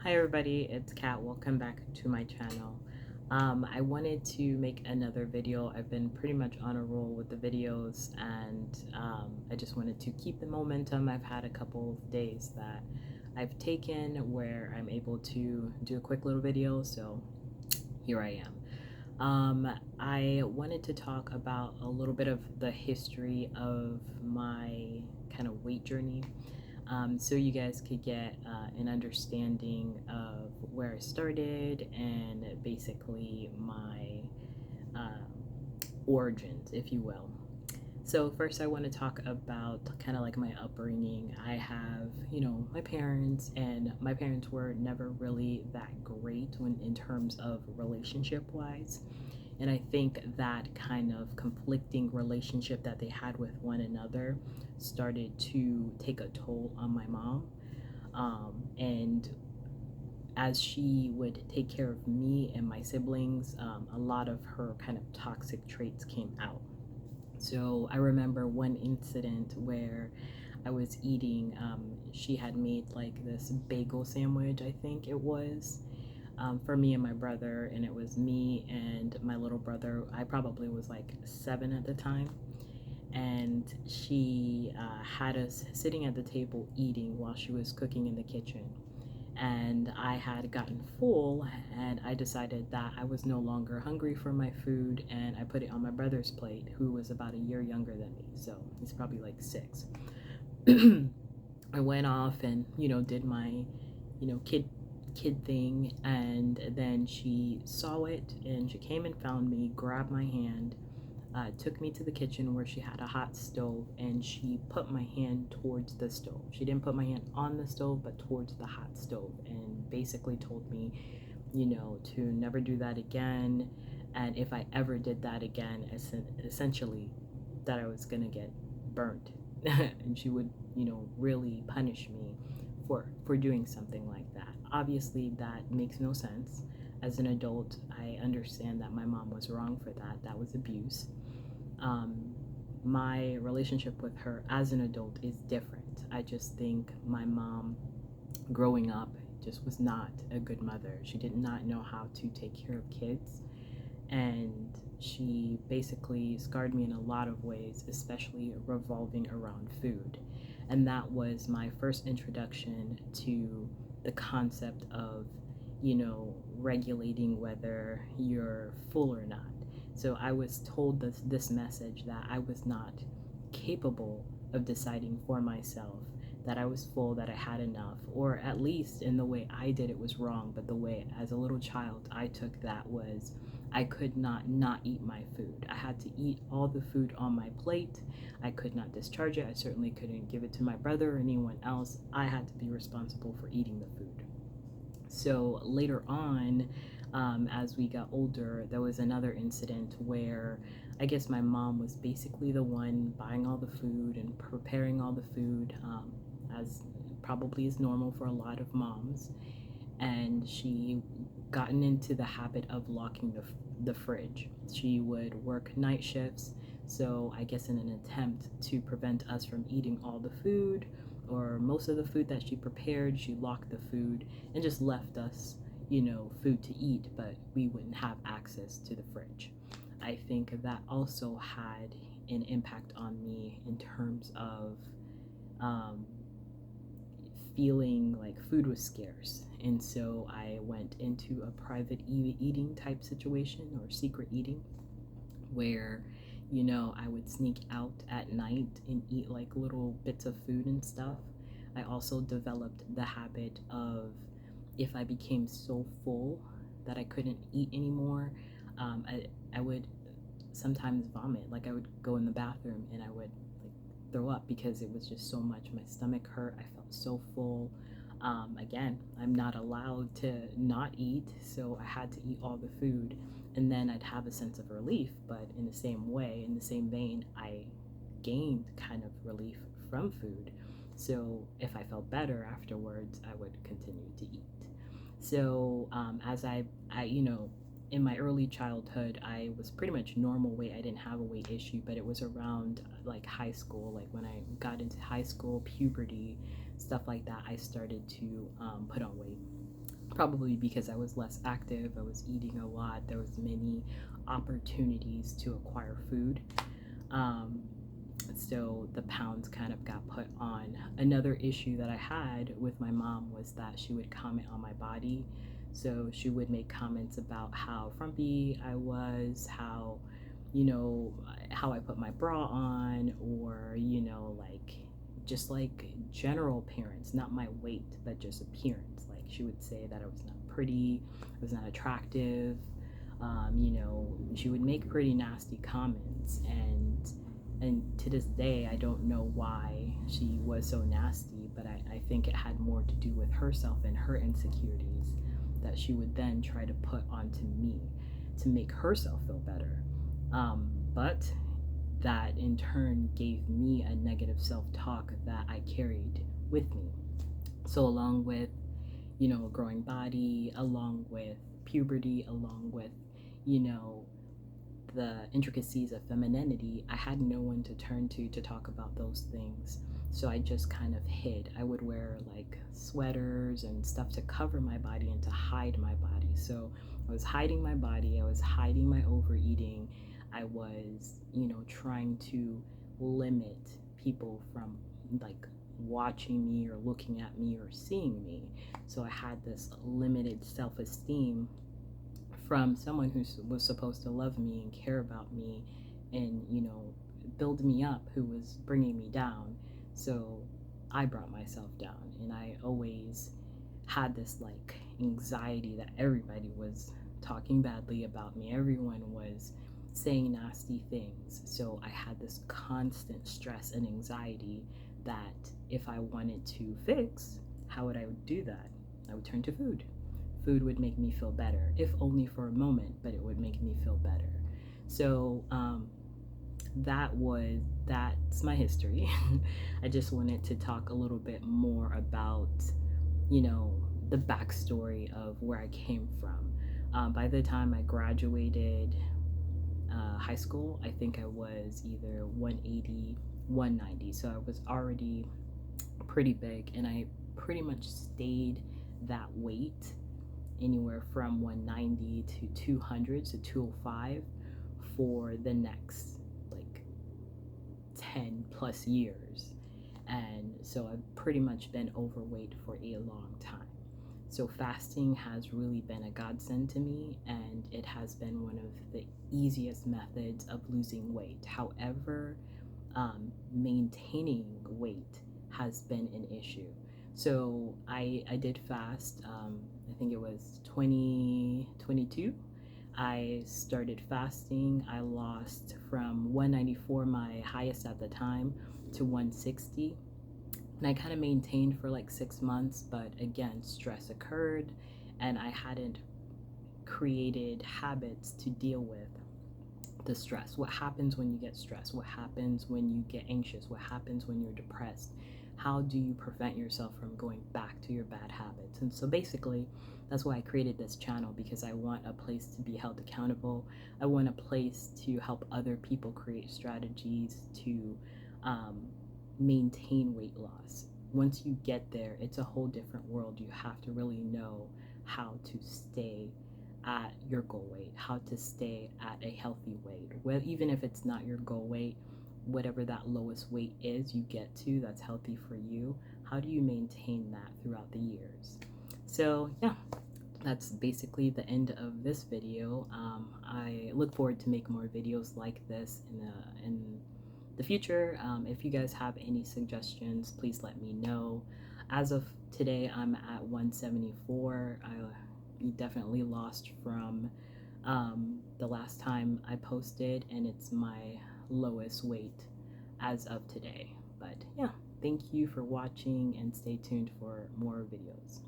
Hi everybody, it's Kat. Welcome back to my channel. I wanted to make another video. I've been pretty much on a roll with the videos and I just wanted to keep the momentum. I've had a couple of days that I've taken where I'm able to do a quick little video, so here I am. I wanted to talk about a little bit of the history of my kind of weight journey, so you guys could get an understanding of where I started and basically my uh, origins, if you will. So first I want to talk about kind of like my upbringing. I have, my parents, and my parents were never really that great when in terms of relationship wise. And I think that kind of conflicting relationship that they had with one another started to take a toll on my mom. And as she would take care of me and my siblings, a lot of her kind of toxic traits came out. So I remember one incident where I was eating, she had made like this bagel sandwich, I think it was, for me and my brother, and it was me and my little brother. I probably was like 7 at the time, and she had us sitting at the table eating while she was cooking in the kitchen. And I had gotten full, and I decided that I was no longer hungry for my food, and I put it on my brother's plate, who was about a year younger than me, so he's probably like 6. I went off and did my kid thing, and then she saw it and she came and found me, grabbed my hand, took me to the kitchen where she had a hot stove, and she put my hand towards the stove. She didn't put my hand on the stove, but towards the hot stove, and basically told me, to never do that again. And if I ever did that again, essentially, that I was gonna get burnt, and she would, really punish me for doing something like that. Obviously, that makes no sense. As an adult, I understand that my mom was wrong for that. That was abuse. um, my relationship with her as an adult is different. I just think my mom, growing up, just was not a good mother. She did not know how to take care of kids, and she basically scarred me in a lot of ways, especially revolving around food. And that was my first introduction to the concept of, regulating whether you're full or not. So I was told this message that I was not capable of deciding for myself, that I was full, that I had enough, or at least in the way I did it was wrong, but the way as a little child I took that was I could not eat my food. I had to eat all the food on my plate. I could not discharge it. I certainly couldn't give it to my brother or anyone else. I had to be responsible for eating the food. So later on, as we got older, there was another incident where I guess my mom was basically the one buying all the food and preparing all the food, as probably is normal for a lot of moms. And she gotten into the habit of locking the fridge. She would work night shifts, so I guess in an attempt to prevent us from eating all the food or most of the food that she prepared, she locked the food and just left us, food to eat, but we wouldn't have access to the fridge. I think that also had an impact on me in terms of um, feeling like food was scarce. And so I went into a private eating type situation, or secret eating, where, I would sneak out at night and eat like little bits of food and stuff. I also developed the habit of, if I became so full that I couldn't eat anymore, I would sometimes vomit. Like I would go in the bathroom and I would like throw up because it was just so much. My stomach hurt. I felt so full. Again, I'm not allowed to not eat, so I had to eat all the food, and then I'd have a sense of relief. But in the same way, in the same vein, I gained kind of relief from food. So if I felt better afterwards, I would continue to eat. So as in my early childhood, I was pretty much normal weight. I didn't have a weight issue, but it was around like high school, like when I got into high school, puberty, stuff like that, I started to put on weight. probably because I was less active, I was eating a lot, there was many opportunities to acquire food. Um, so the pounds kind of got put on. Another issue that I had with my mom was that she would comment on my body. So she would make comments about how frumpy I was, how, you know, how I put my bra on, or, you know, like just like general appearance, not my weight, but just appearance. Like she would say that I was not pretty, I was not attractive. You know, she would make pretty nasty comments, and to this day I don't know why she was so nasty, but I think it had more to do with herself and her insecurities that she would then try to put onto me to make herself feel better. But that in turn gave me a negative self-talk that I carried with me. So along with, you know, a growing body, along with puberty, along with, you know, the intricacies of femininity, I had no one to turn to talk about those things. So I just kind of hid. I would wear like sweaters and stuff to cover my body and to hide my body. So I was hiding my body, I was hiding my overeating, I was, you know, trying to limit people from like watching me or looking at me or seeing me. So I had this limited self esteem from someone who was supposed to love me and care about me and, you know, build me up, who was bringing me down. So I brought myself down, and I always had this like anxiety that everybody was talking badly about me, everyone was saying nasty things. So I had this constant stress and anxiety that if I wanted to fix, how would I do that? I would turn to food. Food would make me feel better, if only for a moment, but it would make me feel better. So that's my history. I just wanted to talk a little bit more about, you know, the backstory of where I came from. By the time I graduated high school, I think I was either 180, 190. So I was already pretty big, and I pretty much stayed that weight anywhere from 190 to 200 to 205 for the next like 10 plus years. And so I've pretty much been overweight for a long time. So fasting has really been a godsend to me, and it has been one of the easiest methods of losing weight. However, maintaining weight has been an issue. So I did fast. I think it was 2022. I started fasting. I lost from 194, my highest at the time, to 160. And I kind of maintained for like 6 months, but again, stress occurred, and I hadn't created habits to deal with the stress. What happens when you get stressed? What happens when you get anxious? What happens when you're depressed? How do you prevent yourself from going back to your bad habits? And so basically, that's why I created this channel, because I want a place to be held accountable. I want a place to help other people create strategies to maintain weight loss. Once you get there, it's a whole different world. You have to really know how to stay at your goal weight, how to stay at a healthy weight. Well, even if it's not your goal weight, whatever that lowest weight is you get to that's healthy for you, how do you maintain that throughout the years? So yeah, that's basically the end of this video. I look forward to make more videos like this in the future. If you guys have any suggestions, please let me know. As of today, I'm at 174. I definitely lost from the last time I posted, and it's my lowest weight as of today. But yeah, thank you for watching, and stay tuned for more videos.